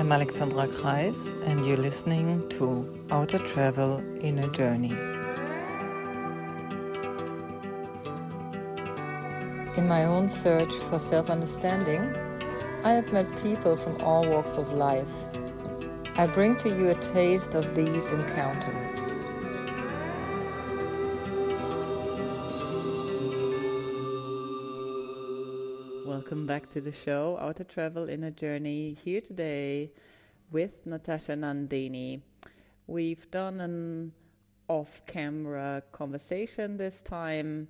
I'm Alexandra Kreis, and you're listening to Outer Travel in a Journey. In my own search for self-understanding, I have met people from all walks of life. I bring to you a taste of these encounters. Welcome back to the show, Outer Travel in a Journey, here today with Natasha Nandini. We've done an off-camera conversation this time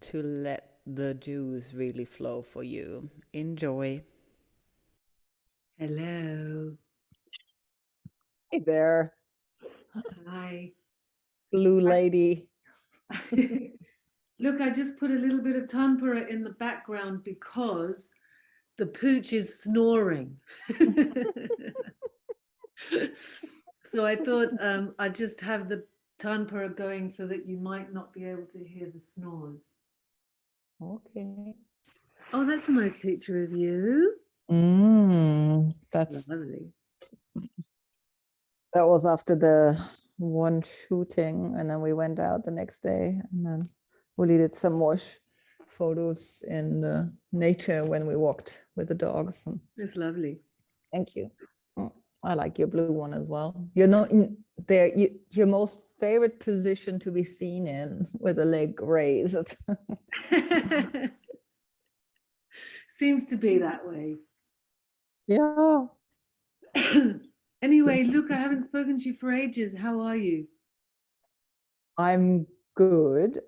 to let the juice really flow for you. Enjoy. Hello. Hey there, Hi. blue lady. Look, I just put a little bit of tanpura in the background because the pooch is snoring. So I thought I'd just have the tanpura going so that you might not be able to hear the snores. Okay. Oh, that's a nice picture of you. That's Lovely. that was after the one shooting, and then we went out the next day, and then we did some more photos in the nature when we walked with the dogs. That's lovely. Thank you. I like your blue one as well. You're not in there. Your most favorite position to be seen in with a leg raised. Seems to be that way. Yeah. Anyway, look, I haven't spoken to you for ages. How are you? I'm good.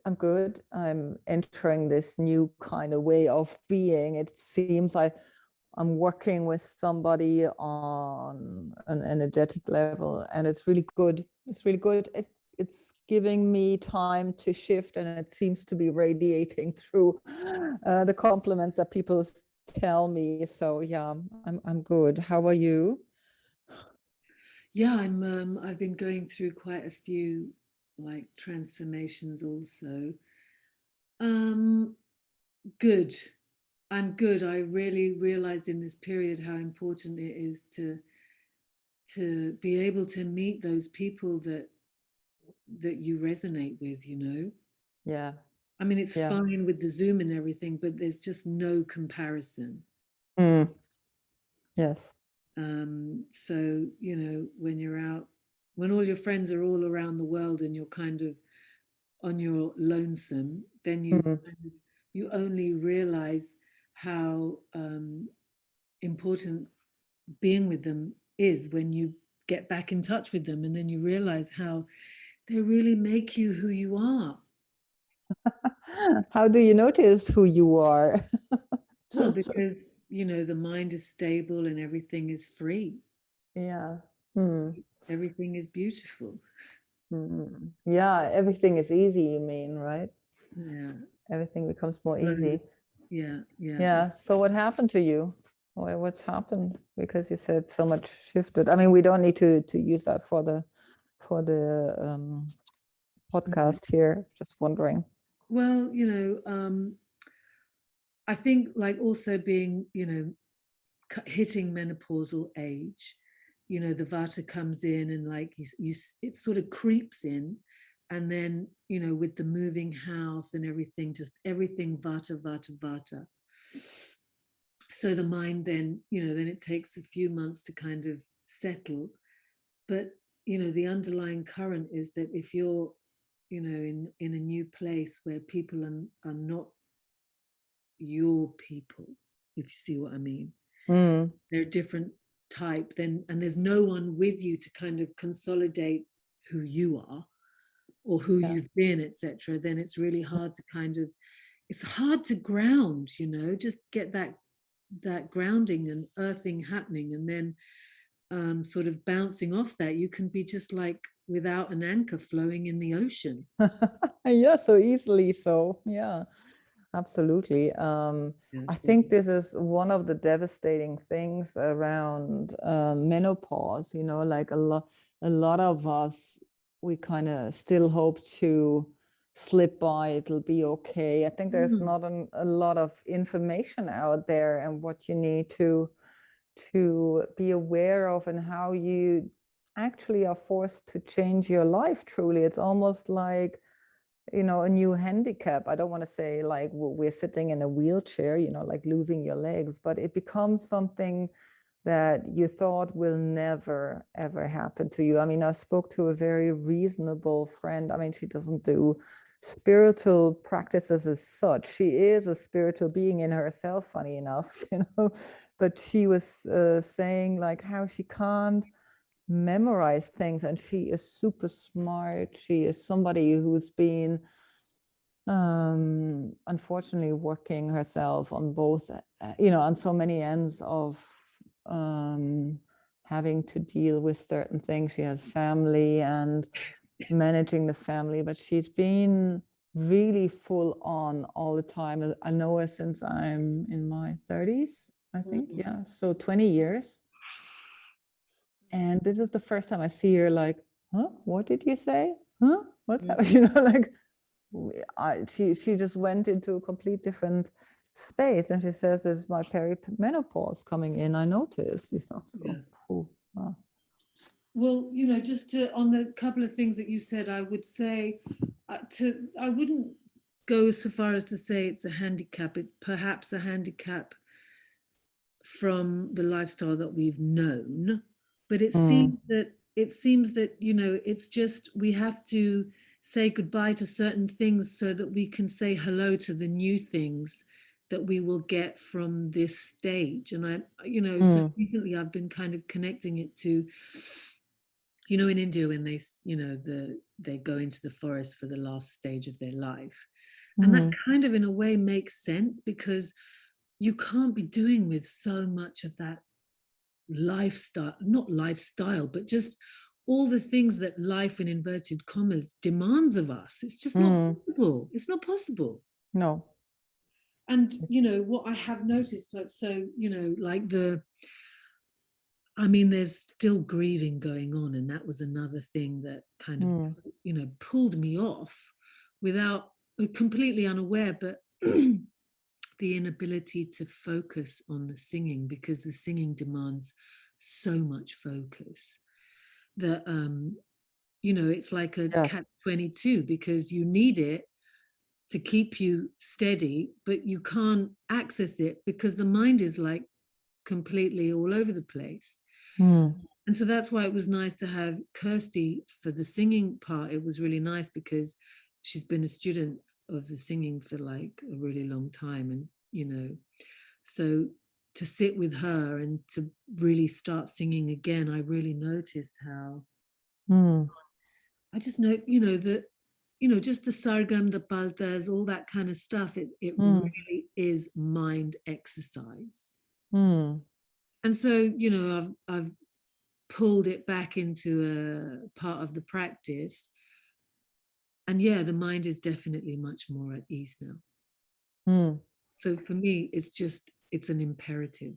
I'm entering this new kind of way of being. It seems I'm working with somebody on an energetic level, and it's really good. It's really good. It's giving me time to shift, and it seems to be radiating through the compliments that people tell me. So yeah, I'm good. How are you? Yeah, I've been going through quite a few like transformations also. Um, good. I'm good. I really realized in this period how important it is to be able to meet those people that you resonate with, you know. Yeah. I mean, it's Yeah. fine with the Zoom and everything, but there's just no comparison. Yes. So, you know, when you're out, when all your friends are all around the world and you're kind of on your lonesome, then you only realize how important being with them is when you get back in touch with them, and then you realize how they really make you who you are. How do you notice who you are? Well, because you know the mind is stable and everything is free. Yeah. Everything is beautiful. Yeah, everything is easy, you mean, right? Yeah. Everything becomes more So, easy. yeah, yeah. Yeah. So what happened to you? What's happened? Because you said so much shifted. I mean, we don't need to use that for the podcast here. Just wondering. Well, you know, I think like also being, you know, hitting menopausal age, you know, the vata comes in and like you it sort of creeps in, and then you know with the moving house and everything, just everything vata vata vata. So the mind then, you know, then it takes a few months to kind of settle, but you know the underlying current is that if you're, you know, in a new place where people are not your people, if you see what I mean. They're a different type, then, and there's no one with you to kind of consolidate who you are or who you've been, etc. Then it's really hard to kind of, it's hard to ground, you know, just get that grounding and earthing happening, and then sort of bouncing off that, you can be just like without an anchor flowing in the ocean. Yeah, so easily. So yeah, absolutely. I think this is one of the devastating things around menopause. You know, like a lot of us, we kind of still hope to slip by. It'll be okay. I think there's not a lot of information out there, and what you need to be aware of, and how you actually are forced to change your life truly. It's almost like, a new handicap. I don't want to say like we're sitting in a wheelchair, like losing your legs, but it becomes something that you thought will never ever happen to you. I mean, I spoke to a very reasonable friend. I mean, she doesn't do spiritual practices as such. She is a spiritual being in herself, funny enough, but she was saying like how she can't memorize things, and she is super smart. She is somebody who's been unfortunately working herself on both, on so many ends of um, having to deal with certain things. She has family and managing the family, but she's been really full on all the time. I know her since I'm in my 30s, I think. Yeah, so 20 years. And this is the first time I see her like, huh? What did you say? Huh? What's happening? Like, she just went into a complete different space, and she says, "This is my perimenopause coming in. I notice, So, Yeah. wow. Well, just on the couple of things that you said, I would say I wouldn't go so far as to say it's a handicap. It's perhaps a handicap from the lifestyle that we've known, but Mm, it seems that it's just we have to say goodbye to certain things so that we can say hello to the new things that we will get from this stage. And so mm, recently I've been kind of connecting it to, in India, when they go into the forest for the last stage of their life. And that mm, kind of in a way makes sense, because you can't be doing with so much of that lifestyle, not lifestyle, but just all the things that life in inverted commas demands of us. It's just not mm. possible. It's not possible. No. And what I have noticed, like, so like I mean, there's still grieving going on, and that was another thing that kind of Mm, pulled me off without completely unaware, but the inability to focus on the singing, because the singing demands so much focus that it's like a yes. catch 22, because you need it to keep you steady, but you can't access it because the mind is like completely all over the place. Mm, And so that's why it was nice to have Kirsty for the singing part. It was really nice because she's been a student of the singing for like a really long time. And, so to sit with her and to really start singing again, I really noticed how mm, I just know, that, just the sargam, the paltas, all that kind of stuff, it mm, really is mind exercise. mm, And so, I've pulled it back into a part of the practice. And yeah, the mind is definitely much more at ease now. mm. So for me, it's an imperative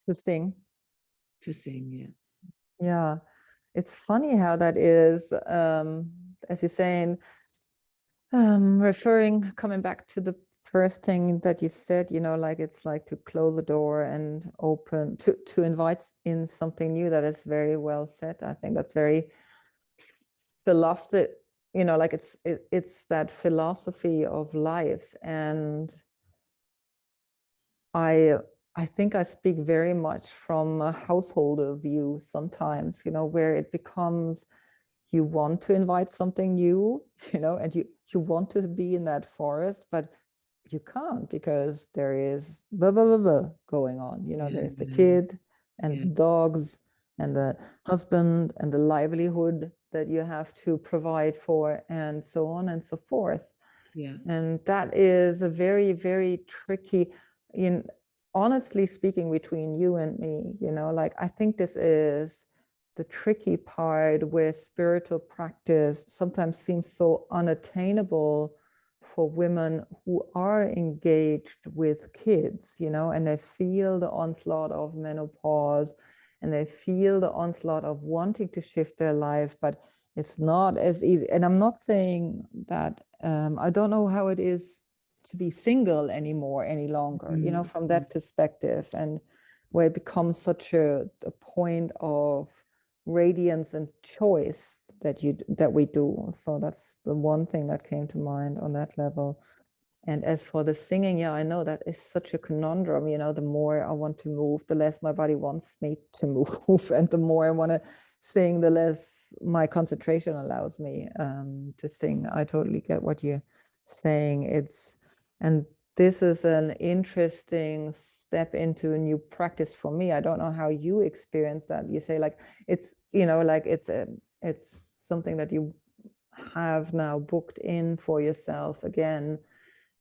Interesting. to sing. Yeah. Yeah. It's funny how that is, as you're saying, coming back to the first thing that you said, like it's like to close the door and open, to invite in something new. That is very well said. I think that's very philosophy, like it's that philosophy of life. And I I think I speak very much from a householder view sometimes, where it becomes, you want to invite something new, and you want to be in that forest, but you can't, because there is blah, blah, blah, blah going on. There's the Yeah. kid and Yeah. the dogs and the husband and the livelihood that you have to provide for, and so on and so forth. Yeah. And that is a very, very tricky, in honestly speaking, between you and me, like I think this is the tricky part, where spiritual practice sometimes seems so unattainable for women who are engaged with kids, and they feel the onslaught of menopause, and they feel the onslaught of wanting to shift their life, but it's not as easy. And I'm not saying that, I don't know how it is to be single anymore any longer, Mm-hmm. from that perspective. And where it becomes such a point of radiance and choice that we do. So that's the one thing that came to mind on that level. And as for the singing, yeah, I know that is such a conundrum. The more I want to move, the less my body wants me to move. And the more I want to sing, the less my concentration allows me to sing. I totally get what you're saying. And this is an interesting step into a new practice for me. I don't know how you experience that. You say like it's something that you have now booked in for yourself again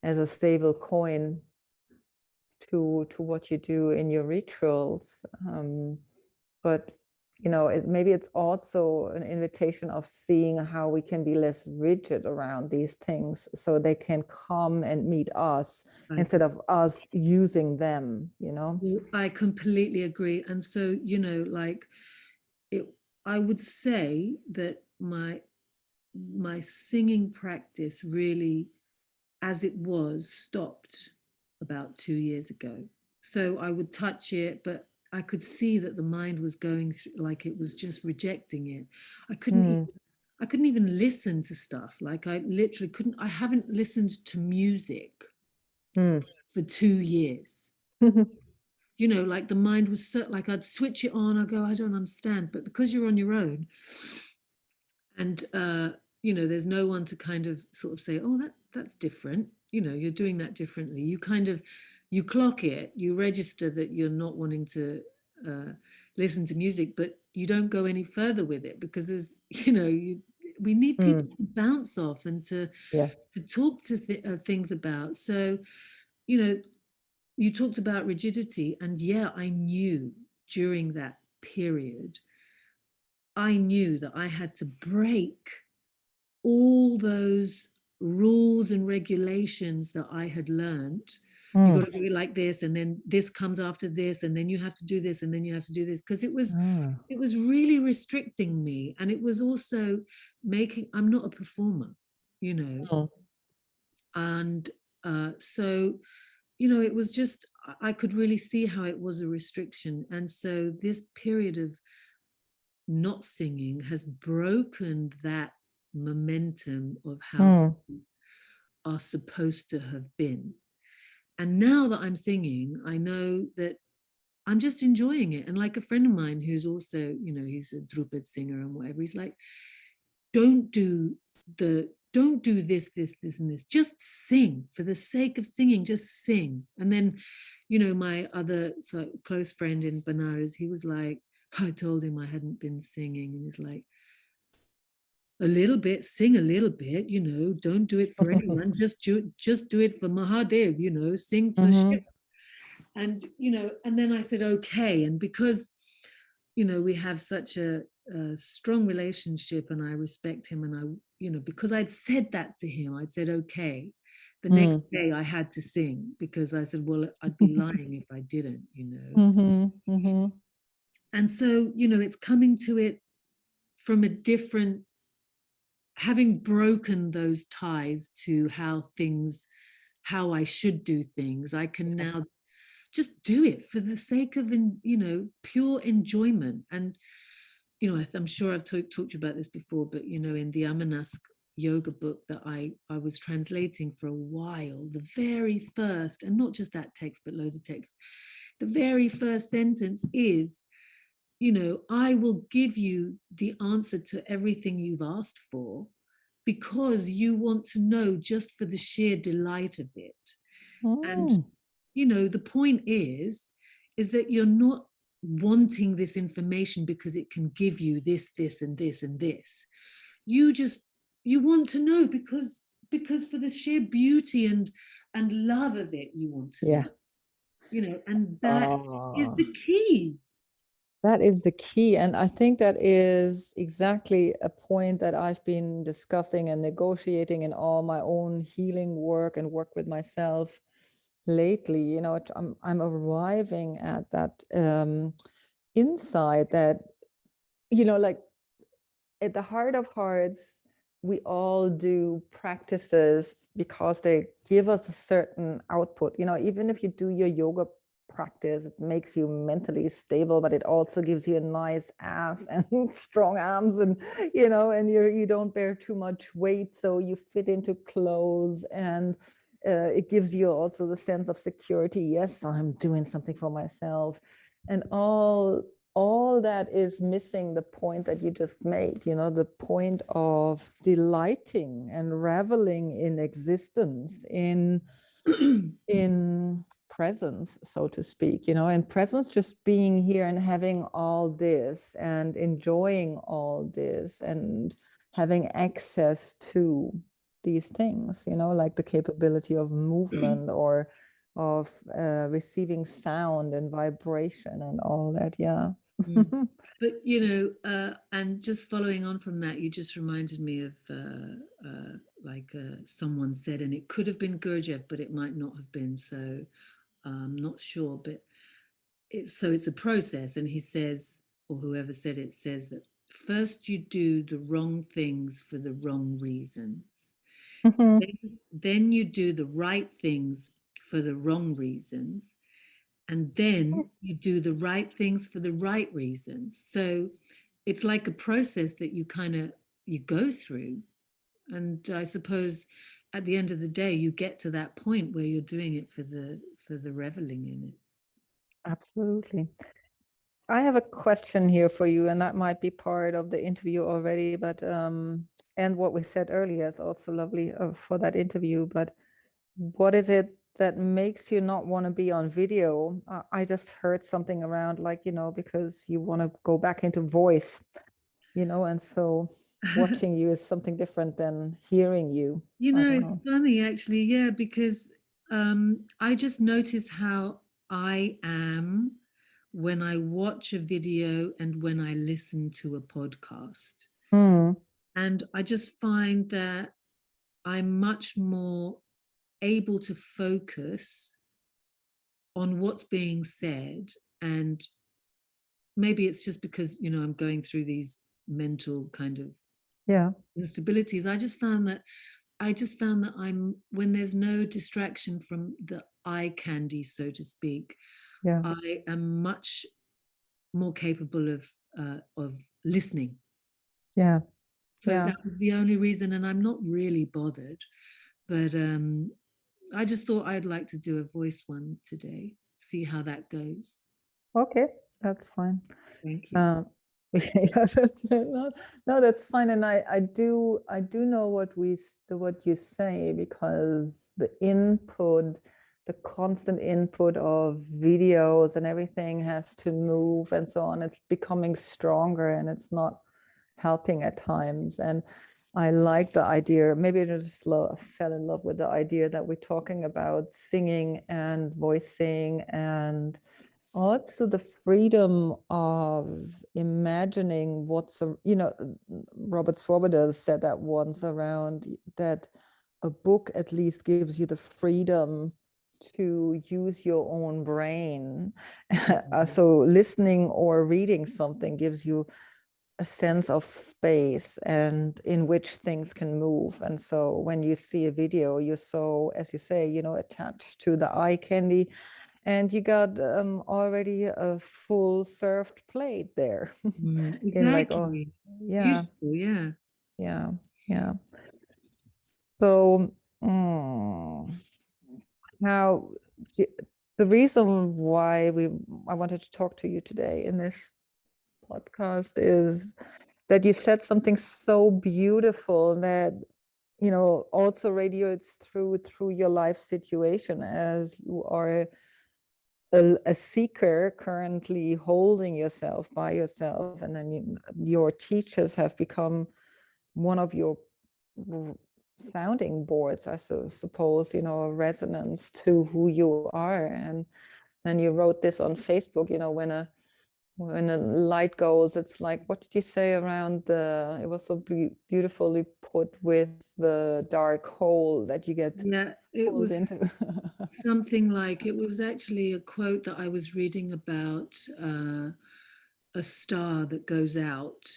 as a stable coin to what you do in your rituals. But maybe it's also an invitation of seeing how we can be less rigid around these things so they can come and meet us I instead of us using them. I completely agree. And so, like it, I would say that my singing practice really, as it was, stopped about 2 years ago. So I would touch it, but I could see that the mind was going through, like it was just rejecting it. I couldn't even, Hmm. I couldn't even listen to stuff. Like I literally couldn't. I haven't listened to music Hmm. for 2 years. Like the mind was so, like I'd switch it on, I go, I don't understand. But because you're on your own, and there's no one to kind of sort of say, oh, that's different, you're doing that differently, you kind of, you clock it, you register that you're not wanting to listen to music, but you don't go any further with it because there's we need people Hmm. to bounce off and Yeah. to talk to things about. So you know you talked about rigidity, and yeah, I knew during that period, I knew that I had to break all those rules and regulations that I had learned. You got Hmm. to do it like this, and then this comes after this, and then you have to do this, and then you have to do this, because it was Ah. it was really restricting me, and it was also making, I'm not a performer, you know, Hmm. and so it was just, I could really see how it was a restriction, and so this period of not singing has broken that momentum of how Hmm. things are supposed to have been. And now that I'm singing, I know that I'm just enjoying it. And like a friend of mine who's also, he's a Drupad singer and whatever, he's like, don't do don't do this, and this. Just sing for the sake of singing, just sing. And then, my other close friend in Banaras, he was like, I told him I hadn't been singing, and he's like, a little bit, sing a little bit, don't do it for anyone, just do it for Mahadev, sing for Hmm. Shiva. And and then I said okay, and because we have such a strong relationship, and I respect him, and I because I'd said that to him, I'd said okay, the next Hmm. day I had to sing, because I said, well, I'd be lying if I didn't. Hmm. Hmm. And so it's coming to it from a different, having broken those ties to how I should do things, I can now just do it for the sake of pure enjoyment. And I'm sure I've talked to you about this before, but in the Amanask yoga book that I was translating for a while, the very first, and not just that text but loads of texts, the very first sentence is, I will give you the answer to everything you've asked for, because you want to know just for the sheer delight of it. And Hmm. the point is that you're not wanting this information because it can give you this and this and this. You just, you want to know because for the sheer beauty and love of it, you want to know. Yeah. And that is Oh, the key. that is the key. And I think that is exactly a point that I've been discussing and negotiating in all my own healing work and work with myself lately. I'm arriving at that insight that, like at the heart of hearts, we all do practices because they give us a certain output. Even if you do your yoga practice. It makes you mentally stable, but it also gives you a nice ass and strong arms, and and you don't bear too much weight, so you fit into clothes, and it gives you also the sense of security. Yes, I'm doing something for myself, and all that is missing the point that you just made, the point of delighting and reveling in existence, in presence, so to speak, and presence, just being here and having all this and enjoying all this and having access to these things, like the capability of movement or of receiving sound and vibration and all that. Yeah. Mm. But and just following on from that, you just reminded me of someone said, and it could have been Gurdjieff, but it might not have been. So I'm not sure. But it's a process, and he says, or whoever said it says that first you do the wrong things for the wrong reasons. Then you do the right things for the wrong reasons, and then you do the right things for the right reasons. So it's like a process that you go through, and I suppose at the end of the day you get to that point where you're doing it for the reveling in it. Absolutely. I have a question here for you, and that might be part of the interview already, but and what we said earlier is also lovely for that interview. But what is it that makes you not want to be on video? I just heard something around, like, because you want to go back into voice, and so watching you is something different than hearing you. I don't It's know. funny actually, yeah, because I just notice how I am when I watch a video and when I listen to a podcast. Hmm. And I just find that I'm much more able to focus on what's being said. And maybe it's just because, I'm going through these mental kind of Yeah. instabilities. I just found that I'm when there's no distraction from the eye candy, so to speak, Yeah. I am much more capable of listening. Yeah. So Yeah. that was the only reason, and I'm not really bothered. But I just thought I'd like to do a voice one today, see how that goes. Okay, that's fine. Thank you. Um, yeah, no, that's fine. And I do know what you say, because the constant input of videos and everything has to move and so on. It's becoming stronger, and it's not helping at times. And I like the idea. Maybe I just fell in love with the idea that we're talking about singing and voicing, and also the freedom of imagining Robert Swoboda said that once around, that a book at least gives you the freedom to use your own brain. So listening or reading something gives you a sense of space and in which things can move. And so when you see a video, you're so, as you say, attached to the eye candy, and you got already a full served plate there. In like, oh, Exactly. yeah, Beautiful, yeah. yeah, yeah. So mm, now the, the reason why I wanted to talk to you today in this podcast is that you said something so beautiful, that also radiates through your life situation, as you are a seeker currently holding yourself by yourself, and then your teachers have become one of your sounding boards, I suppose, a resonance to who you are. And then you wrote this on Facebook, when a light goes, it's like, what did you say around it was so beautifully put, with the dark hole that you get Yeah, it pulled was into. something like it was actually a quote that I was reading about a star that goes out.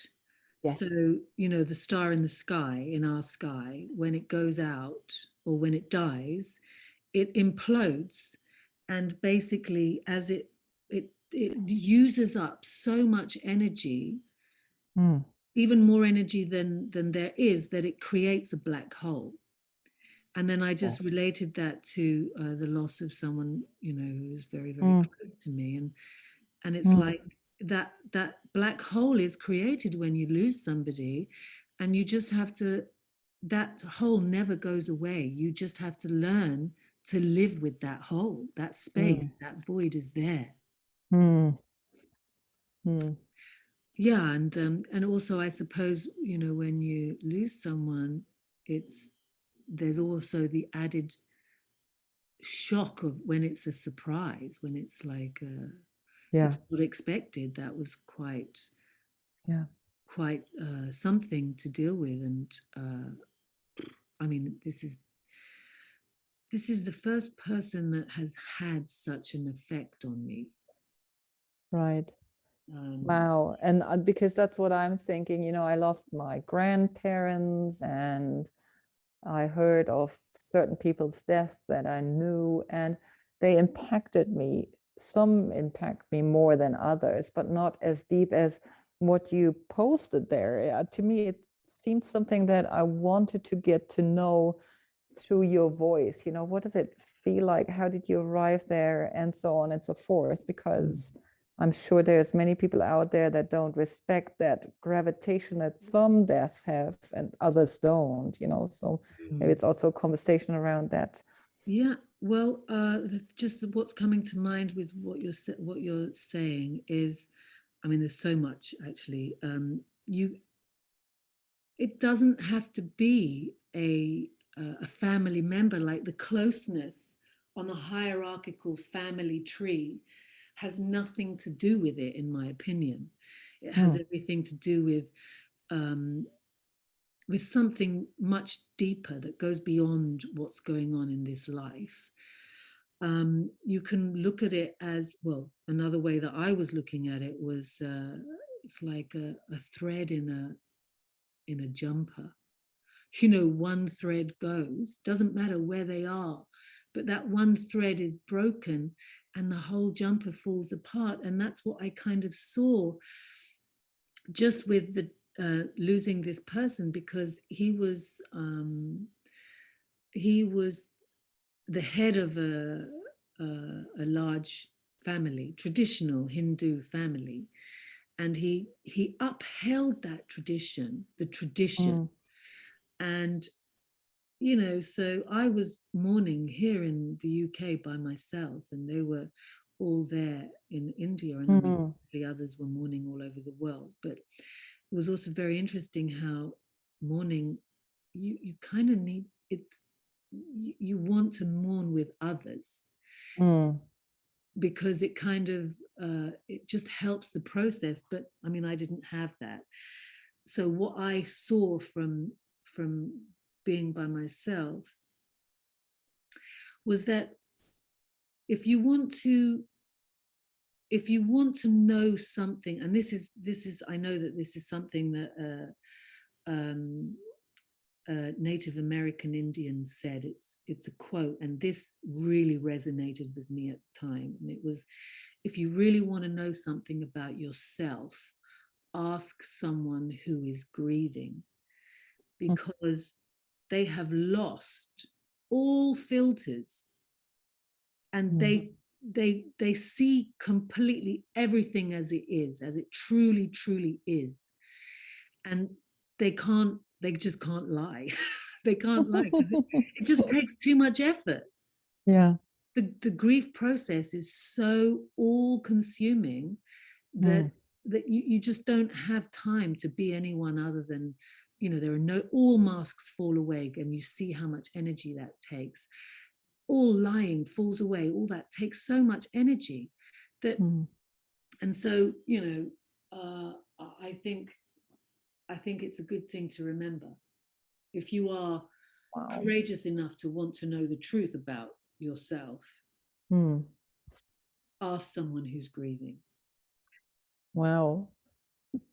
Yes. So, the star in the sky, in our sky, when it goes out or when it dies, it implodes. and basically as it uses up so much energy, Mm. even more energy than there is, that it creates a black hole. And then I just Yes. related that to the loss of someone, who was very, very Mm. close to me. And it's Mm. like that black hole is created when you lose somebody, and you just have to, that hole never goes away. You just have to learn to live with that hole, that space, Mm. that void is there. Mm. Mm. Yeah, and also I suppose, when you lose someone, it's there's also the added shock of when it's a surprise, when it's like Yeah. it's not expected. That was Yeah. quite something to deal with. And I mean, this is the first person that has had such an effect on me. Right. um Wow. And because that's what I'm thinking, I lost my grandparents and I heard of certain people's deaths that I knew, and they impacted me. Some impact me more than others, but not as deep as what you posted there. To me, it seemed something that I wanted to get to know through your voice. What does it feel like? How did you arrive there? And so on and so forth. Because I'm sure there's many people out there that don't respect that gravitation that some deaths have and others don't. So maybe Mm. it's also a conversation around that. Yeah, well, just what's coming to mind with what you're saying is, I mean, there's so much actually. You It doesn't have to be a family member. Like the closeness on a hierarchical family tree has nothing to do with it, in my opinion. It has Mm. everything to do um, with something much deeper that goes beyond what's going on in this life. You can look at it as, well, another way that I was looking at it was it's like a thread in a jumper. One thread goes, doesn't matter where they are, but that one thread is broken and the whole jumper falls apart. And that's what I kind of saw just with the losing this person, because he was the head of a large family, traditional Hindu family, and he upheld that tradition, the tradition. Mm. And so I was mourning here in the UK by myself, and they were all there in India, and I mean, Mm. the others were mourning all over the world. But it was also very interesting how mourning, you kind of need it. You want to mourn with others, Mm. because it kind of it just helps the process. But I mean, I didn't have that. So what I saw from being by myself was that if you want to if you want to know something, and this is I know that this is something that Native American Indians said. It's a quote, and this really resonated with me at the time. And it was, if you really want to know something about yourself, ask someone who is grieving, Mm. because they have lost all filters, and Mm. they see completely everything as it is, as it truly is. And they just can't lie. They can't lie, because it just takes too much effort. Yeah. The grief process is so all consuming that Mm. you just don't have time to be anyone other than, there are no, all masks fall away, and you see how much energy that takes. All lying falls away, all that takes so much energy that. Mm. And so, I think it's a good thing to remember. If you are Wow. courageous enough to want to know the truth about yourself, Mm. ask someone who's grieving. Wow.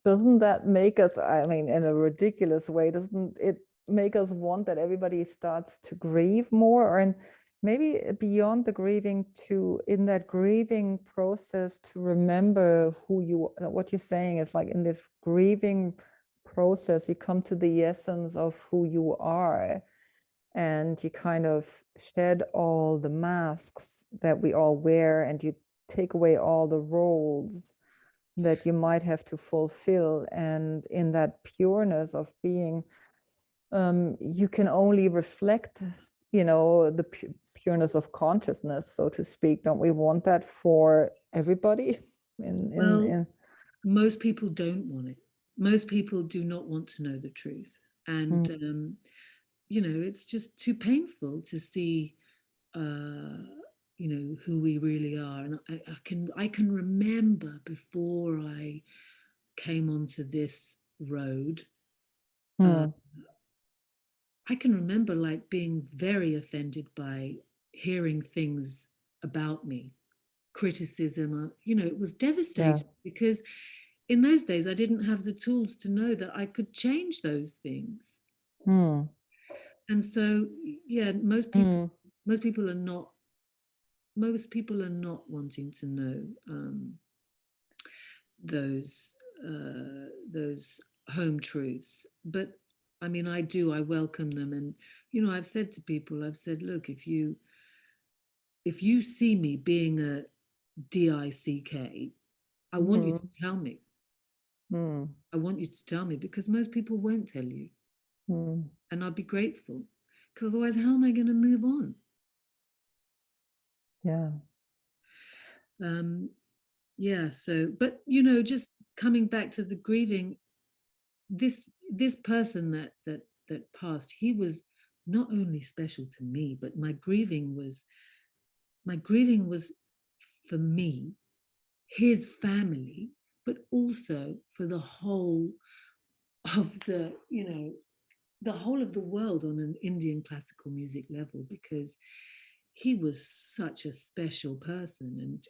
Doesn't that make us, I mean, in a ridiculous way, doesn't it make us want that everybody starts to grieve more? Or, and maybe beyond the grieving, to in that grieving process to remember who you, what you're saying is like in this grieving process you come to the essence of who you are, and you kind of shed all the masks that we all wear, and you take away all the roles that you might have to fulfill. And in that pureness of being, you can only reflect, the pureness of consciousness, so to speak. Don't we want that for everybody? Well, In most people don't want it. Most people do not want to know the truth. And, mm, it's just too painful to see, who we really are. And I can remember before I came onto this road, uh, mm, I can remember like being very offended by hearing things about me, criticism. It was yeah. devastating because in those days I didn't have the tools to know that I could change those things. Mm, And so, yeah, mm, most people are not wanting to know those those home truths. But I mean, I welcome them. And I've said to people, I've said, look, if you see me being a DICK, I want you to mm, tell me. mm, I want you to tell me, because most people won't tell you. mm, And I'd be grateful, because otherwise, how am I going to move on? yeah. um yeah, so, but just coming back to the grieving, this person that passed, he was not only special to me, but my grieving was for me, his family, but also for the whole of the whole of the world on an Indian classical music level, because he was such a special person. And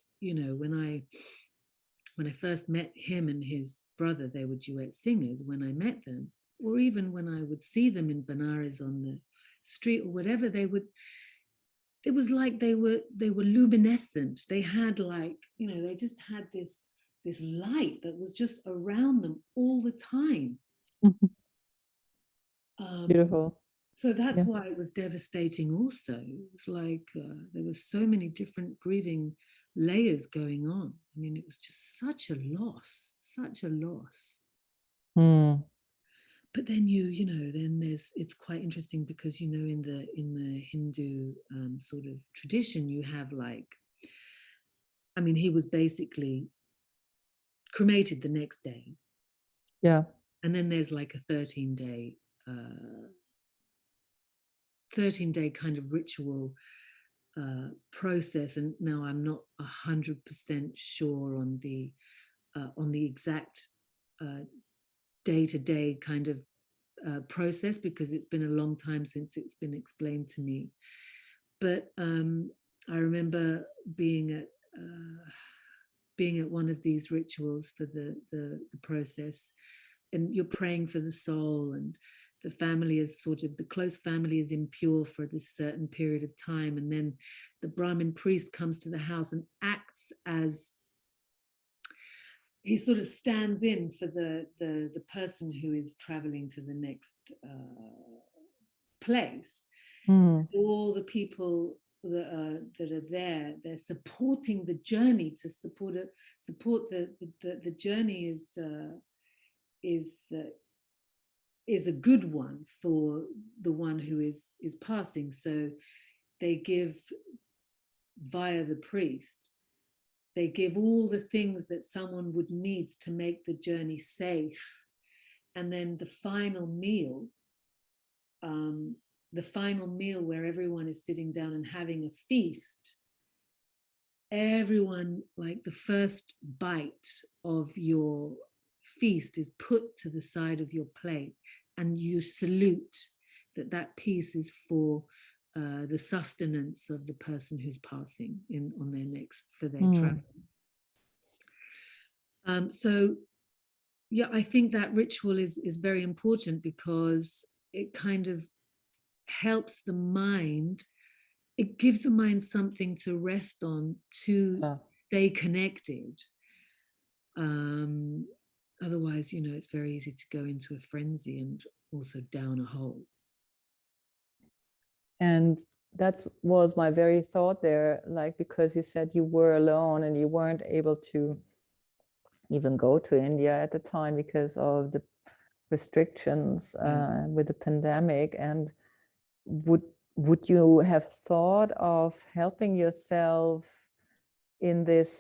when I first met him and his brother, they were duet singers. When I met them, or even when I would see them in Benares on the street or whatever, it was like they were luminescent. They had, like, they just had this light that was just around them all the time. Um, Beautiful. so that's Yeah. why it was devastating also. It was like, there were so many different grieving layers going on. I mean, it was just such a loss, such a loss. Mm, But then then it's quite interesting, because in the Hindu sort of tradition, you have, like, I mean, he was basically cremated the next day, yeah. and then there's like a 13-day kind of ritual process. And now I'm not 100% sure on the exact day-to-day kind of process, because it's been a long time since it's been explained to me. But I remember being at one of these rituals for the process, and you're praying for the soul, and the family is sort of, the close family is impure for this certain period of time, and then the Brahmin priest comes to the house and acts as, he sort of stands in for the person who is traveling to the next place. Mm, All the people that are there, they're supporting the journey, to support the journey is uh, is a good one for the one who is passing. So they give, via the priest, they give all the things that someone would need to make the journey safe. And then um, the final meal where everyone is sitting down and having a feast, everyone, like, the first bite of your feast is put to the side of your plate, and you salute that piece is for the sustenance of the person who's passing in on their next, for their mm, travels. So yeah, I think that ritual is very important, because it kind of helps the mind it gives the mind something to rest on, to So, stay connected. um Otherwise, it's very easy to go into a frenzy and also down a hole. and that was my very thought there, like because you said you were alone and you weren't able to even go to India at the time because of the restrictions Yeah. with the pandemic. And would would you have thought of helping yourself in this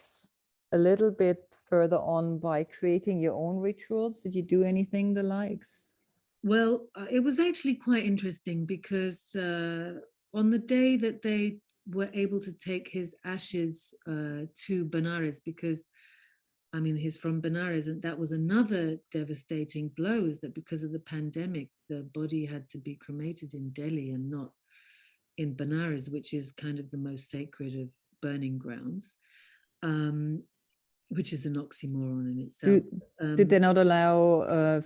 a little bit further on by creating your own rituals? Did you do anything the likes? Well, it was actually quite interesting because on the day that they were able to take his ashes to Benares, because I mean, he's from Benares, and that was another devastating blow, is that because of the pandemic, the body had to be cremated in Delhi and not in Benares, which is kind of the most sacred of burning grounds, um, which is an oxymoron in itself. Do, did Um, they not allow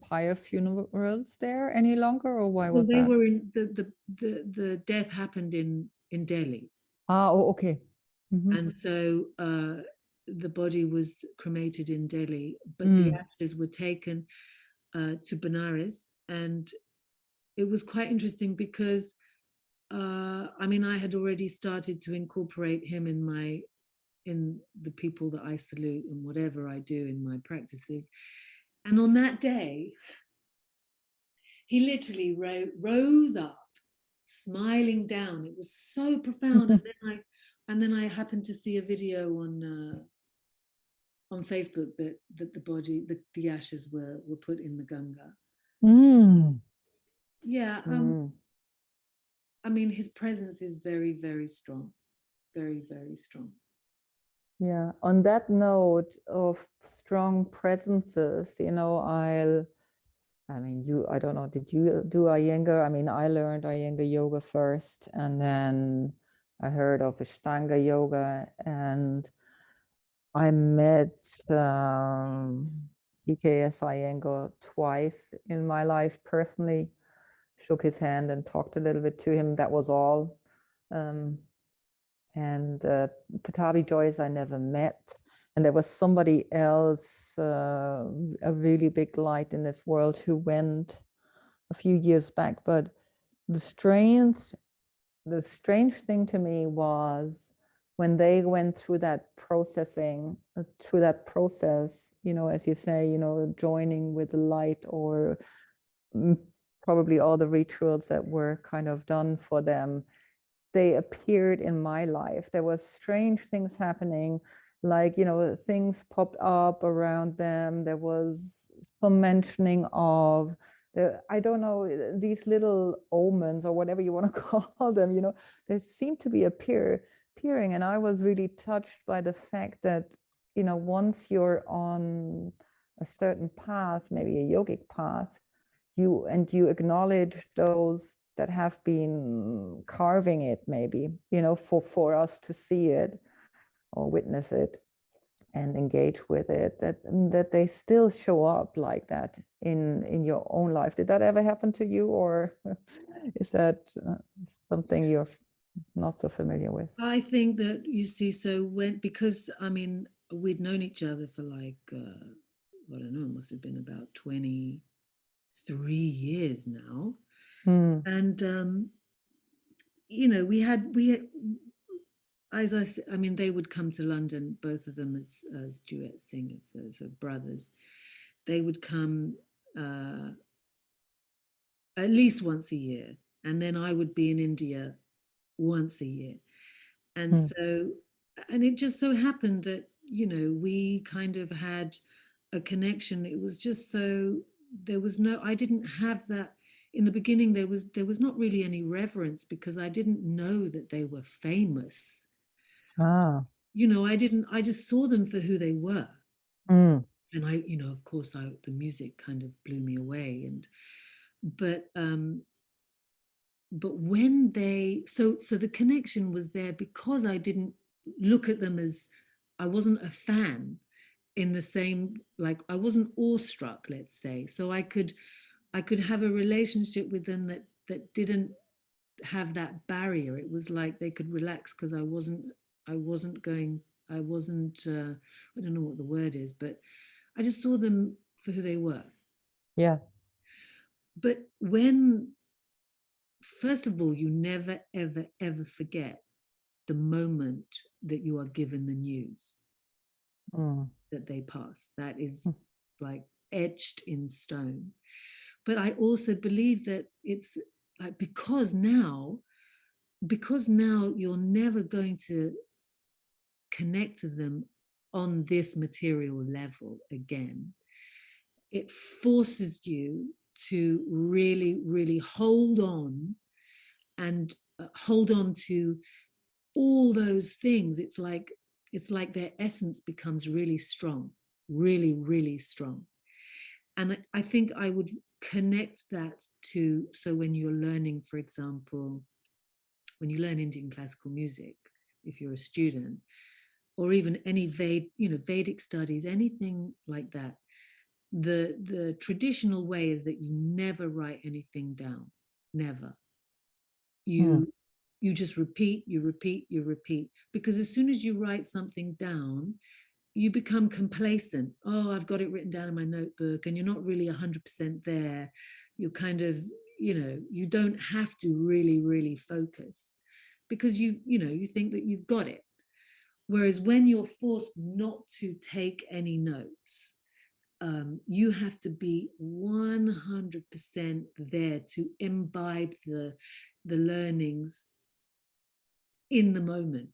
pyre funerals there any longer, or why well, was they that? were in the death happened in Delhi, Ah, oh, okay. and so the body was cremated in Delhi, but the Mm. ashes were taken to Benares, and it was quite interesting because I mean, I had already started to incorporate him in the people that I salute and whatever I do in my practices. And on that day, he literally rose up, smiling down. It was so profound. And then I happened to see a video on Facebook that the ashes were put in the Ganga. Mm. Yeah, Mm. I mean, his presence is very, very strong, very, very strong. Yeah. On that note of strong presences, I mean, I don't know, did you do Iyengar? I mean, I learned Iyengar yoga first, and then I heard of Ashtanga yoga, and I met PKS Iyengar twice in my life personally, shook his hand and talked a little bit to him. That was all. Um, and Patabi Joyce I never met. And there was somebody else, a really big light in this world, who went a few years back. But the strange, the strange thing to me was when they went through that processing, through that process, as you say, joining with the light, or mm, probably all the rituals that were kind of done for them, they appeared in my life. There was strange things happening, like, things popped up around them. There was some mentioning of I don't know, these little omens or whatever you want to call them, they seem to be appearing. And I was really touched by the fact that, once you're on a certain path, maybe a yogic path, you acknowledge those that have been carving it, maybe, for us to see it or witness it and engage with it, that they still show up like that in your own life. Did that ever happen to you, or is that something you're not so familiar with? I think that you see, so because I mean, we'd known each other for like, I don't know, it must have been about 23 years now. Hmm. And, as I mean, they would come to London, both of them as duet singers, so brothers. They would come uh, at least once a year. And then I would be in India once a year. And Hmm. so, and it just so happened that, we kind of had a connection. It was just so, I didn't have that. In the beginning, there was not really any reverence because I didn't know that they were famous. Ah. I just saw them for who they were. Hmm. And of course, the music kind of blew me away. But when so the connection was there because I didn't look at them as, I wasn't a fan in the same, like, I wasn't awestruck, let's say, so I could have a relationship with them that have that barrier. It was like they could relax because I wasn't going, I wasn't, I don't know what the word is, but I just saw them for who they were. Yeah. But when, first of all, you never, ever, ever forget the moment that you are given the news Mm. that they pass. That is Mm. like etched in stone. But I also believe that it's like, because now you're never going to connect to them on this material level again. It forces you to really, really hold on to all those things. It's like their essence becomes really strong, really, really strong. And I think I would connect that to, so when you're learning, for example, when you learn Indian classical music, if you're a student, or even any Vedic studies, anything like that, the traditional way is that you never write anything down. Never. Mm. You just repeat, you repeat, you repeat. Because as soon as you write something down, you become complacent. Oh, I've got it written down in my notebook, and you're not really 100% there. You're kind of, you don't have to really, really focus because you think that you've got it. Whereas when you're forced not to take any notes, you have to be 100% there to imbibe the learnings in the moment.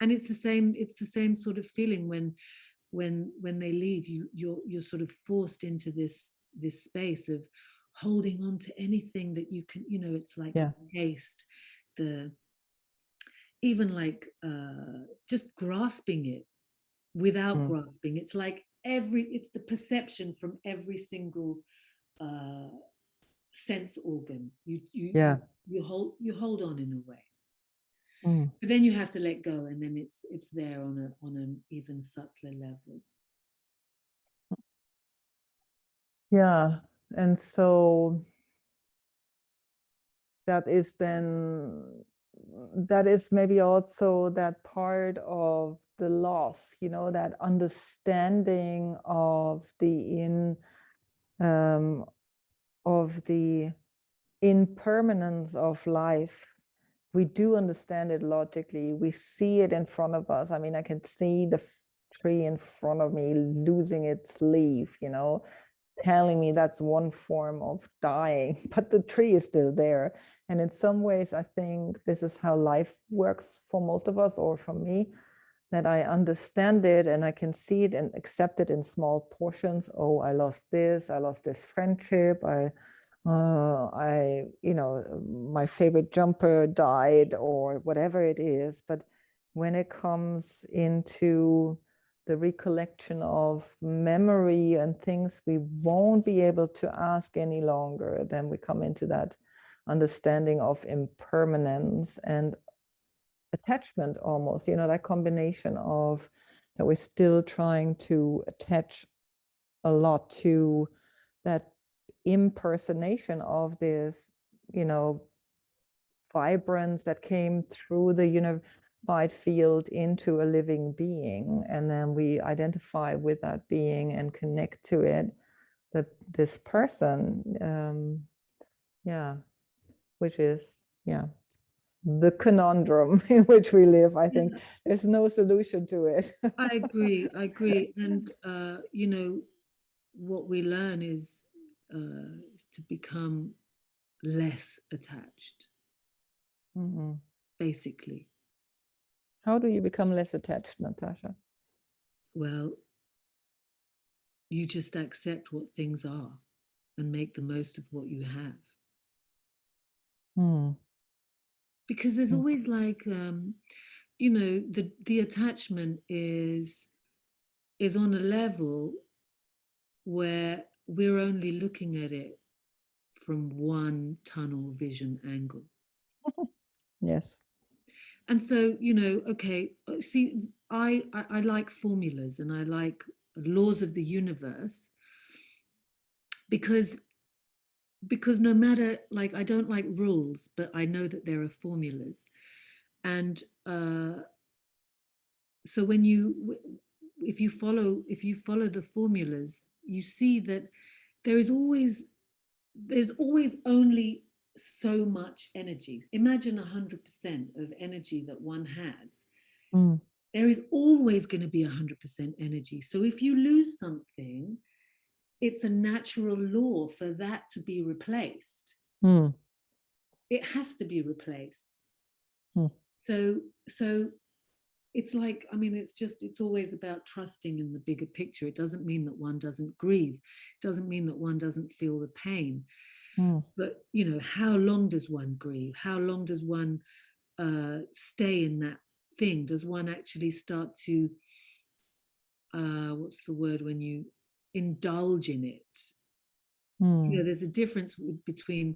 And it's the same sort of feeling when they leave you, you're sort of forced into this space of holding on to anything that you can, it's like the Yeah. taste, the even like just grasping it without Mm. grasping. It's the perception from every single uh sense organ. Yeah. You hold on in a way, Mm. but then you have to let go, and then it's there on an even subtler level. Yeah. And so that is then, that is maybe also that part of the loss, that understanding um, of the impermanence of life. We do understand it logically. We see it in front of us. I mean, I can see the tree in front of me losing its leaf, telling me that's one form of dying, but the tree is still there. And in some ways, I think this is how life works for most of us, or for me, that I understand it and I can see it and accept it in small portions. Oh, I lost this friendship. My favorite jumper died, or whatever it is. But when it comes into the recollection of memory and things we won't be able to ask any longer, then we come into that understanding of impermanence and attachment almost, that combination of that we're still trying to attach a lot to that impersonation of this, you know, vibrance that came through the unified field into a living being. And then we identify with that being and connect to it, that this person, yeah, which is, yeah, the conundrum in which we live. I think Yeah, there's no solution to it. I agree, and what we learn is to become less attached, Mhm. basically. How do you become less attached, Natasha? Well, you just accept what things are and make the most of what you have, Mm. because there's Mm. always like the attachment is on a level where we're only looking at it from one tunnel vision angle. Yes. And so, okay, see, I like formulas and I like laws of the universe, because because no matter, like, I don't like rules, but I know that there are formulas. And so when you, if you follow the formulas, you see that there is always, there's always only so much energy. Imagine 100% of energy that one has. Mm, There is always going to be 100% energy. So if you lose something, it's a natural law for that to be replaced. mm, It has to be replaced. mm, So it's like, I mean, it's just, it's always about trusting in the bigger picture. It doesn't mean that one doesn't grieve. It doesn't mean that one doesn't feel the pain. mm, But, you know, how long does one grieve? How long does one stay in that thing? Does one actually start to, what's the word, when you indulge in it? You know, mm. there's a difference between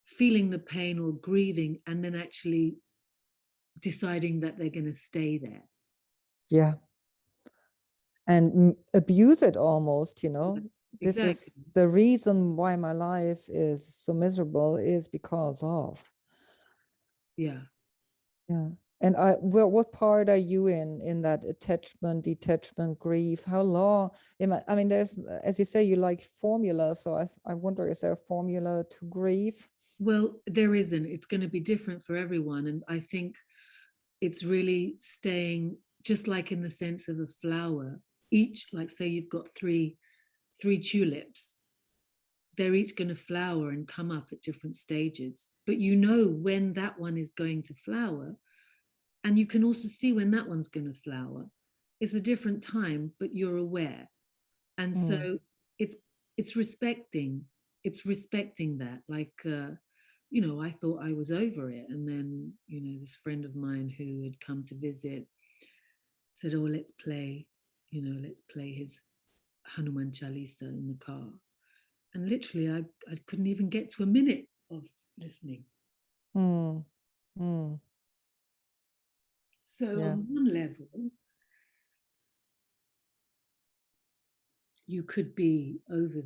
feeling the pain or grieving and then actually deciding that they're going to stay there. Yeah. And abuse it almost, This is Exactly. the reason why my life is so miserable is because of. Yeah. Yeah. And well, what part are you in that attachment, detachment, grief? How long? I mean, there's, as you say, you like formula. So I wonder, is there a formula to grief? Well, there isn't. It's going to be different for everyone. And I think it's really staying just like in the sense of a flower. Each, like say you've got three tulips, they're each going to flower and come up at different stages. But you know when that one is going to flower, and you can also see when that one's going to flower. It's a different time, but you're aware. And Mm, so it's it's respecting, it's respecting that, like you know, I thought I was over it, and then, you know, this friend of mine who had come to visit said, oh, let's play, you know, let's play his Hanuman Chalisa in the car. And literally I couldn't even get to a minute of listening. mm, mm, So yeah. on one level, you could be over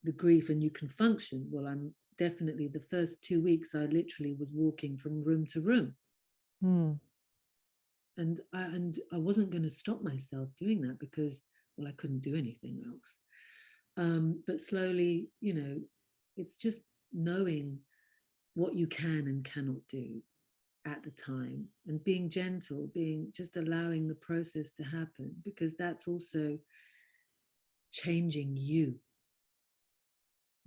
the grief and you can function. Well, I'm definitely, the first 2 weeks I literally was walking from room to room, Mm, and I wasn't going to stop myself doing that because, well, I couldn't do anything else. But slowly, you know, it's just knowing what you can and cannot do at the time, and being gentle, being just allowing the process to happen, because that's also changing you.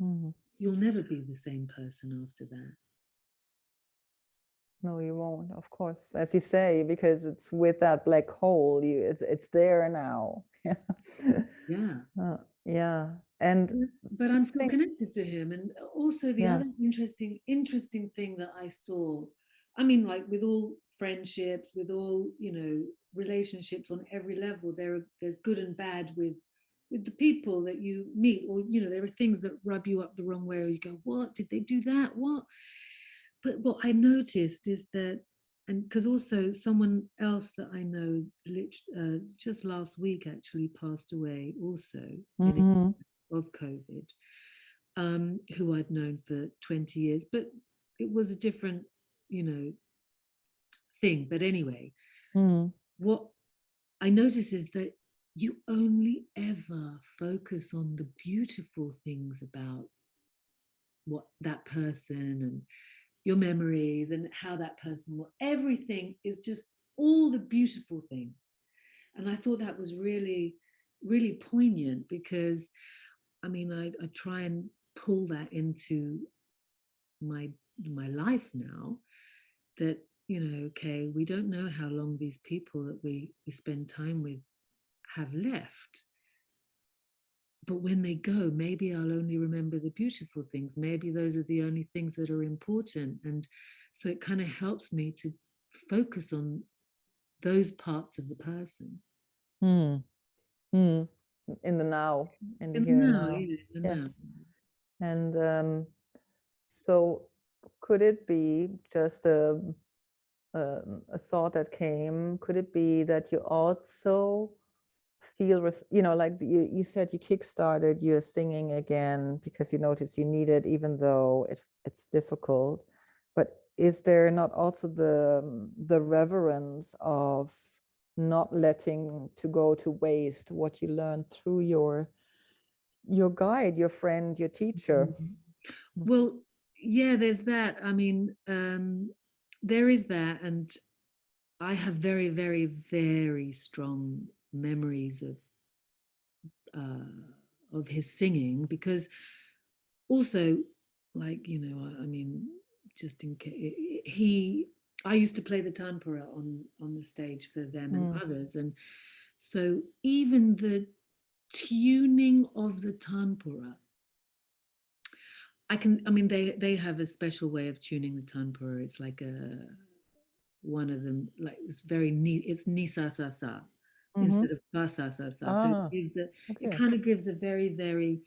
mm. You'll never be the same person after that. No, you won't, of course, as you say, because it's with that black hole. It's there now. Yeah. Yeah. And But I I'm still think, connected to him. And also the yeah. other interesting thing that I saw, I mean, like with all friendships, with all, you know, relationships on every level, there's good and bad with the people that you meet, or, you know, there are things that rub you up the wrong way, or you go, what did they do that? What? But what I noticed is that, and because also someone else that I know just last week actually passed away also in Hmm. of COVID, who I'd known for 20 years, but it was a different, you know, thing. But anyway, Mm, what I notice is that you only ever focus on the beautiful things about what that person, and your memories, and how that person, well, everything is just all the beautiful things. And I thought that was really, really poignant, because I mean, I try and pull that into my my life now, that, you know, okay, we don't know how long these people that we spend time with have left, but when they go, maybe I'll only remember the beautiful things. Maybe those are the only things that are important. And so it kind of helps me to focus on those parts of the person. mm, mm. In the now, in the And here and now, now. yeah, and Yes. now. And so could it be just a thought that came? Could it be that you also feel, like you said, you kickstarted your singing again because you noticed you need it, even though it's difficult. But is there not also the reverence of not letting to go to waste what you learned through your guide, your friend, your teacher? Mhm. Well, yeah, there's that. I mean, there is that, and I have very, very, very strong memories of his singing because also, like I mean, just in case I used to play the tanpura on the stage for them and Mm, others, and so even the tuning of the tanpura, I mean, they have a special way of tuning the tanpura. It's like a one of them, like it's very neat. It's nisa sa sa mm-hmm. instead of pa sa sa sa. So Ah, it okay. kind of gives a very, very,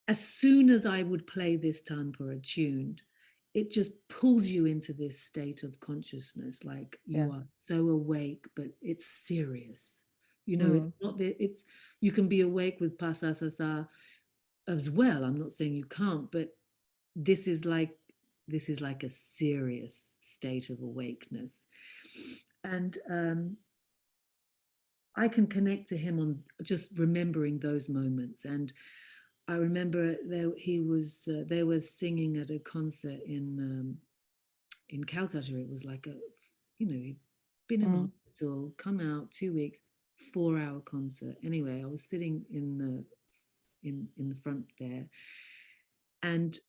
as soon as I would play this tanpura tuned, it just pulls you into this state of consciousness, like Yeah. you are so awake, but it's serious. It's Mm, not that it's you can be awake with pa sa sa sa as well. I'm not saying you can't, but this is like this is like a serious state of awakeness, and I can connect to him on just remembering those moments. And I remember they were singing at a concert in Calcutta. It was like he'd been in mm, hospital, come out 2 weeks, 4 hour concert. Anyway, I was sitting in the front there, and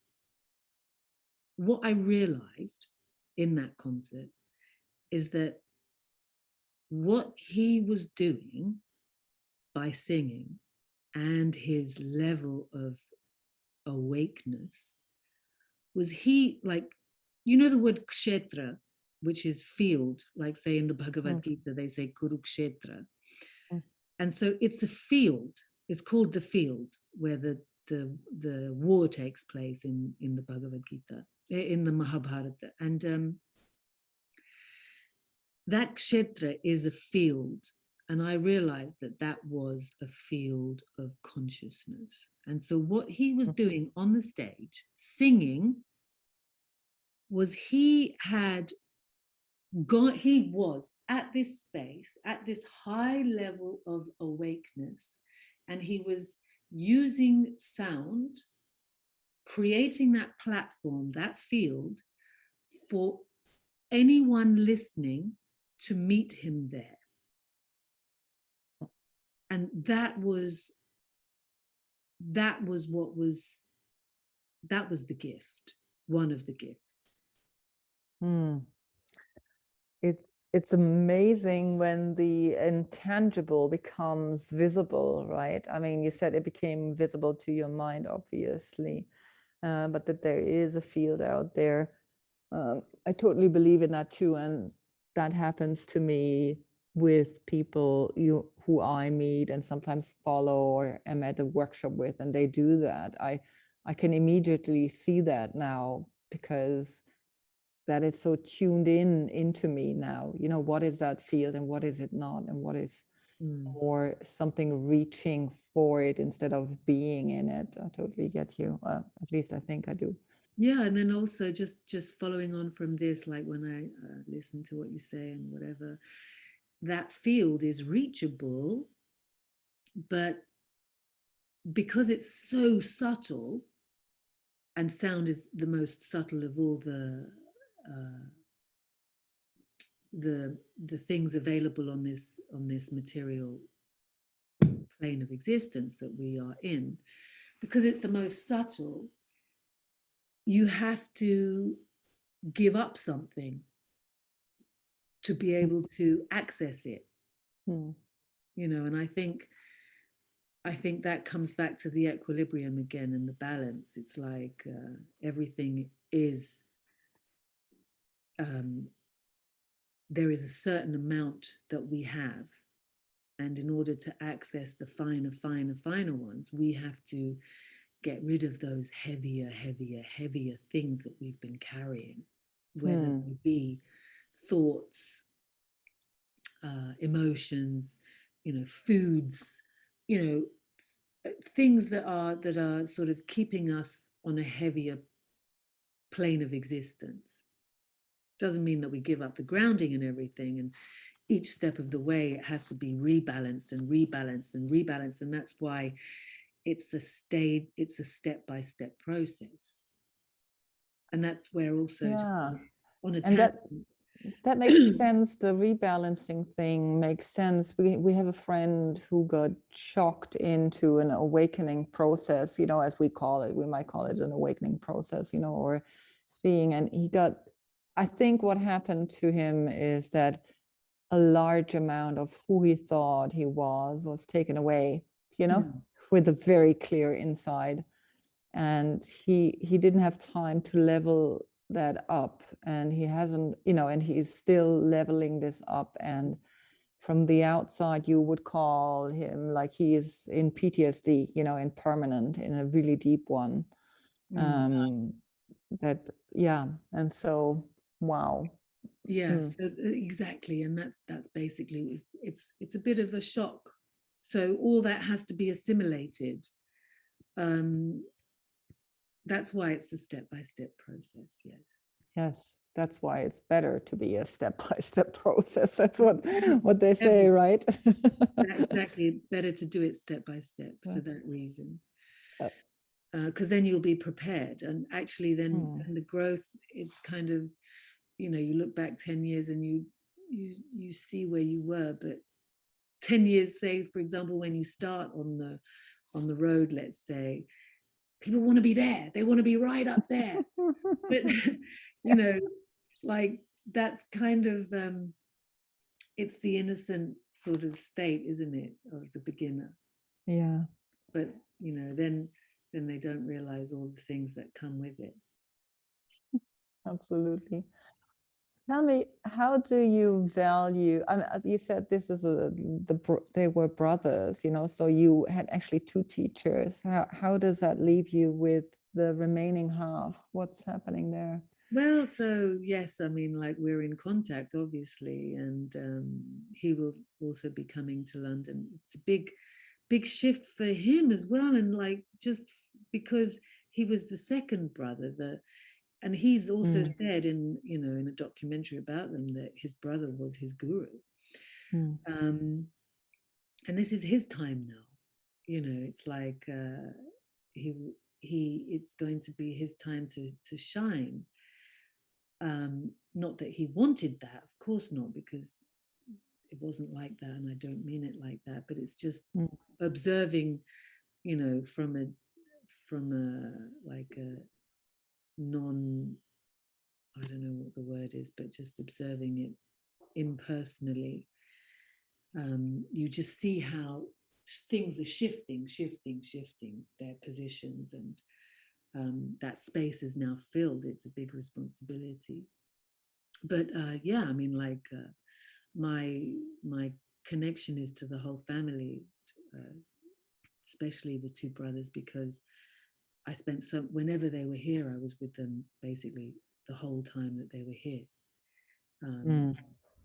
what I realized in that concert is that what he was doing by singing and his level of awakeness was he like, the word kshetra, which is field, like say in the mm, Bhagavad Gita, they say Kurukshetra. mm, And so it's a field, it's called the field where the war takes place in the Bhagavad Gita, in the Mahabharata. And that kshetra is a field. And I realized that that was a field of consciousness. And so what he was mm, doing on the stage, singing, was he was at this space, at this high level of awakeness, and he was using sound, creating that platform, that field for anyone listening to meet him there. And that was what was that was the gift, one of the gifts. mm. It's amazing when the intangible becomes visible, right? I mean, you said it became visible to your mind, obviously, but that there is a field out there. I totally believe in that too, and that happens to me with people who I meet and sometimes follow or am at a workshop with, and they do that. I can immediately see that now because that is so tuned into me now. What is that field and what is it not, and what is Mm. more something reaching for it instead of being in it. I totally get you. At least I think I do. Yeah, and then also just following on from this, like when I listen to what you say and whatever, that field is reachable, but because it's so subtle, and sound is the most subtle of all uh, the things available on this material plane of existence that we are in, because it's the most subtle, you have to give up something to be able to access it. Mm-hmm. And I think that comes back to the equilibrium again and the balance. It's like everything is um, there is a certain amount that we have, and in order to access the finer, finer, finer ones, we have to get rid of those heavier, heavier, heavier things that we've been carrying, whether they be thoughts, emotions, foods, you things that are sort of keeping us on a heavier plane of existence. Doesn't mean that we give up the grounding and everything, and each step of the way it has to be rebalanced and rebalanced and rebalanced, and that's why it's a step-by-step process. And that's where also just Yeah. on a And tangent. that makes sense. The rebalancing thing makes sense. We have a friend who got shocked into an awakening process, as we call it. We might call it an awakening process, or seeing. And I think what happened to him is that a large amount of who he thought he was taken away, Mm. with a very clear inside. And he didn't have time to level that up, and he hasn't, and he's still leveling this up. And from the outside you would call him like he is in PTSD, in permanent, in a really deep one. Mm. That Yeah. And so, wow. Yeah, Hmm. so exactly, and that's basically it's a bit of a shock. So all that has to be assimilated. Um, that's why it's a step-by-step process. Yes. Yes, that's why it's better to be a step-by-step process. That's what they say, Every, right? exactly, it's better to do it step by step for that reason. Because then you'll be prepared, and actually Hmm. then the growth, it's kind of, you look back 10 years and you see where you were, but 10 years, say for example, when you start on the road, let's say, people want to be there, they want to be right up there, but you know like that's kind of it's the innocent sort of state, isn't it, of the beginner. Yeah, But then they don't realize all the things that come with it. absolutely. Tell me, how do you value? I mean, you said this is they were brothers, so you had actually two teachers. How does that leave you with the remaining half? What's happening there? Well, so yes, I mean, like, we're in contact, obviously, and he will also be coming to London. It's a big shift for him as well, and like, just because he was the second brother, and he's also Mm, said in a documentary about them that his brother was his guru. mm, Um, and this is his time now. It's like he it's going to be his time to shine. Not that he wanted that, of course not, because it wasn't like that, and I don't mean it like that, but it's just mm, observing, from a like a non, I don't know what the word is, but just observing it impersonally. You just see how things are shifting their positions, and that space is now filled. It's a big responsibility. But yeah, I mean, like, my connection is to the whole family, uh, especially the two brothers, because I spent whenever they were here, I was with them basically the whole time that they were here. Um, mm,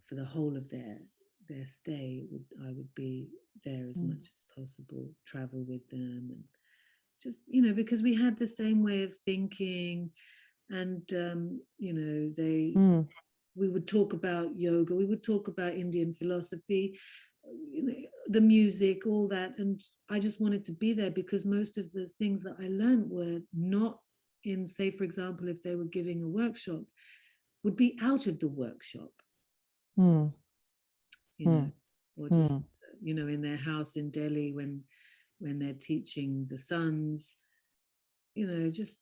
for the whole of their stay, I would be there as mm, much as possible, travel with them, and just, because we had the same way of thinking, and they mm, we would talk about yoga, we would talk about Indian philosophy, the music, all that. And I just wanted to be there because most of the things that I learned were not in, say, for example, if they were giving a workshop, would be out of the workshop, mm, you know, mm, or just, mm. in their house in Delhi when they're teaching the sons, just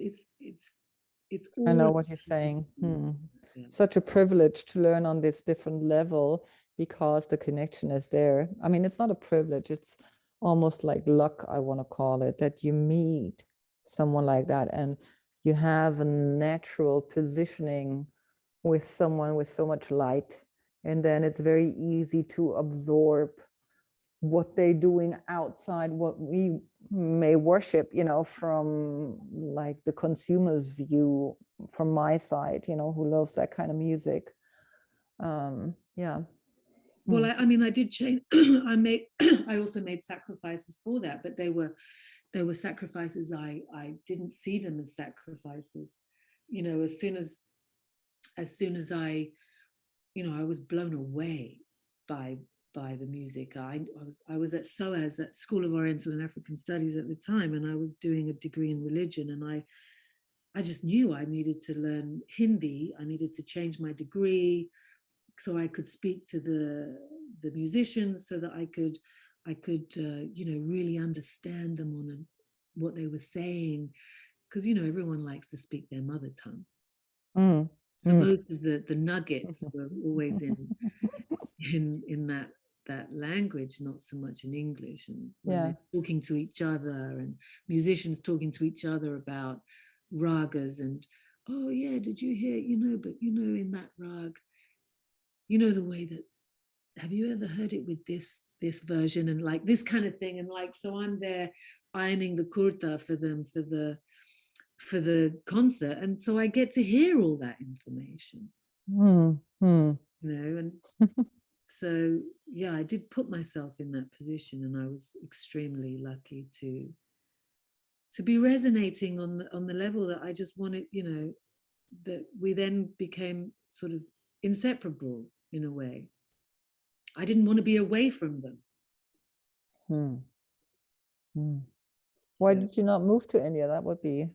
it's I all know of what you're saying. Hmm. yeah. Such a privilege to learn on this different level because the connection is there. I mean, it's not a privilege, it's almost like luck, I want to call it, that you meet someone like that and you have a natural positioning with someone with so much light. And then it's very easy to absorb what they're doing outside what we may worship, from like the consumer's view, from my side, who loves that kind of music. Yeah. Well, Mm. I mean, I did change. I also made sacrifices for that, but they were sacrifices. I didn't see them as sacrifices. You know, as soon as I was blown away by the music. I was at SOAS, at School of Oriental and African Studies at the time, and I was doing a degree in religion, and I just knew I needed to learn Hindi. I needed to change my degree so I could speak to the musicians, so that I could really understand them on what they were saying, because everyone likes to speak their mother tongue. Mm. So Mm. most of the nuggets were always in that language, not so much in English. And when Yeah. they're talking to each other, and musicians talking to each other about ragas, and oh yeah, did you hear, but in that rag, the way that, have you ever heard it with this version, and like this kind of thing, and like, so I'm there ironing the kurta for them for the concert, and so I get to hear all that information, Mm. Mm. and so yeah, I did put myself in that position, and I was extremely lucky to be resonating on the level that I just wanted, that we then became sort of inseparable in a way. I didn't want to be away from them. Mm. Mm. Why So, did you not move to India? That would be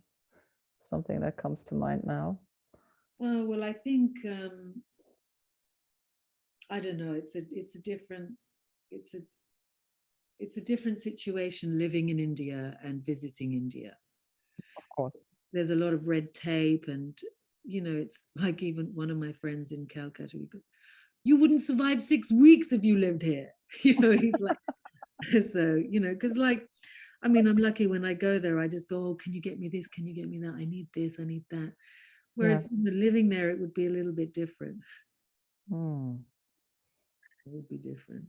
something that comes to mind now. well, I think, I don't know. It's a it's a different situation living in India and visiting India. Of course. There's a lot of red tape, and it's like, even one of my friends in Calcutta, he goes, "You wouldn't survive 6 weeks if you lived here." He's like, so because, like, I mean, I'm lucky when I go there. I just go, "Oh, can you get me this? Can you get me that? I need this. I need that." Yeah. Whereas living there, it would be a little bit different. Mm. It would be different.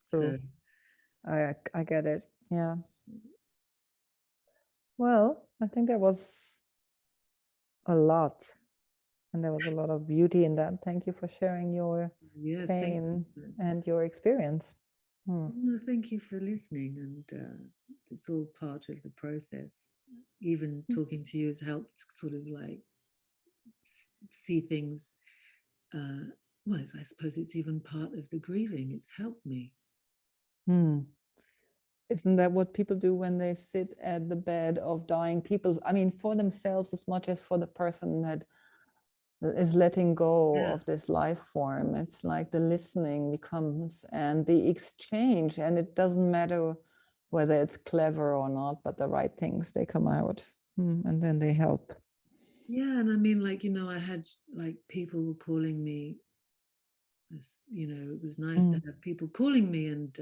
True. So I get it. Yeah. Well, I think there was a lot, and there was a lot of beauty in that. Thank you for sharing your yes, thank you. pain and your experience. Hmm. Well, thank you for listening, and it's all part of the process. Even talking to you has helped sort of like see things. Uh, well, I suppose it's even part of the grieving. It's helped me. Hmm. Isn't that what people do when they sit at the bed of dying people? I mean, for themselves as much as for the person that is letting go Yeah. of this life form. It's like the listening becomes and the exchange, and it doesn't matter whether it's clever or not, but the right things, they come out. And then they help. Yeah, and I mean, like, I had like people were calling me. It was nice to Mm. have people calling me, and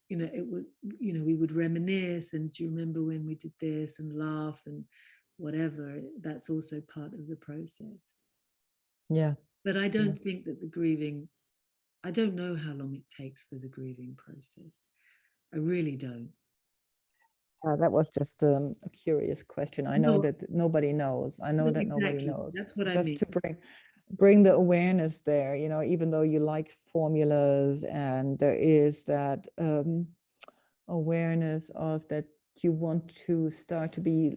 it would, we would reminisce, and do you remember when we did this, and laugh, and whatever. That's also part of the process. Yeah. But I Yeah. don't think that the grieving, I don't know how long it takes for the grieving process. I really don't. That was just a curious question. I know No, that nobody knows. I know that nobody exactly. knows. That's what I Just mean. to bring the awareness there, even though you like formulas, and there is that awareness of that you want to start to be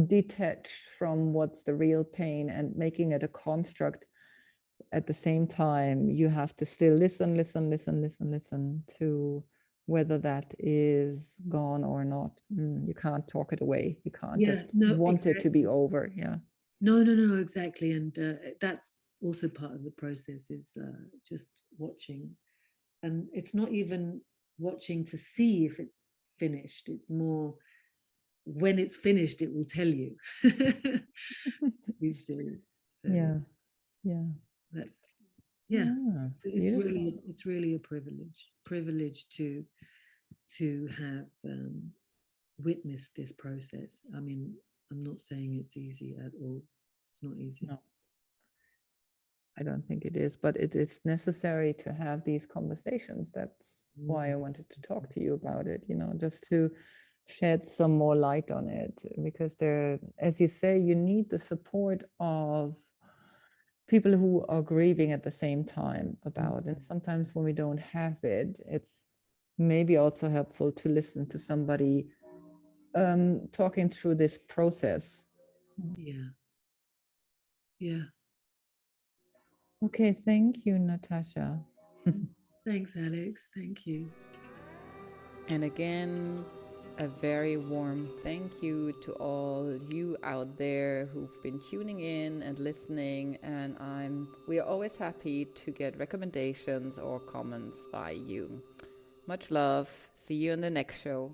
detached from what's the real pain and making it a construct. At the same time, you have to still listen to whether that is gone or not. You can't talk it away. You can't Yeah, just no, want it to be exactly. over. Yeah. No, exactly. And that's also part of the process, is just watching. And it's not even watching to see if it's finished. It's more, when it's finished, it will tell you. You see. So Yeah. Yeah. that's, yeah. Ah, It's beautiful. really a privilege to have witnessed this process. I mean, I'm not saying it's easy at all. It's not easy. No, I don't think it is, but it is necessary to have these conversations. That's why Mm. I wanted to talk to you about it, just to shed some more light on it, because there, as you say, you need the support of people who are grieving at the same time about. And sometimes when we don't have it, it's maybe also helpful to listen to somebody talking through this process. Yeah. Yeah. Okay, thank you, Natasha. Thanks, Alex. Thank you. And again, a very warm thank you to all you out there who've been tuning in and listening. And we are always happy to get recommendations or comments by you. Much love. See you in the next show.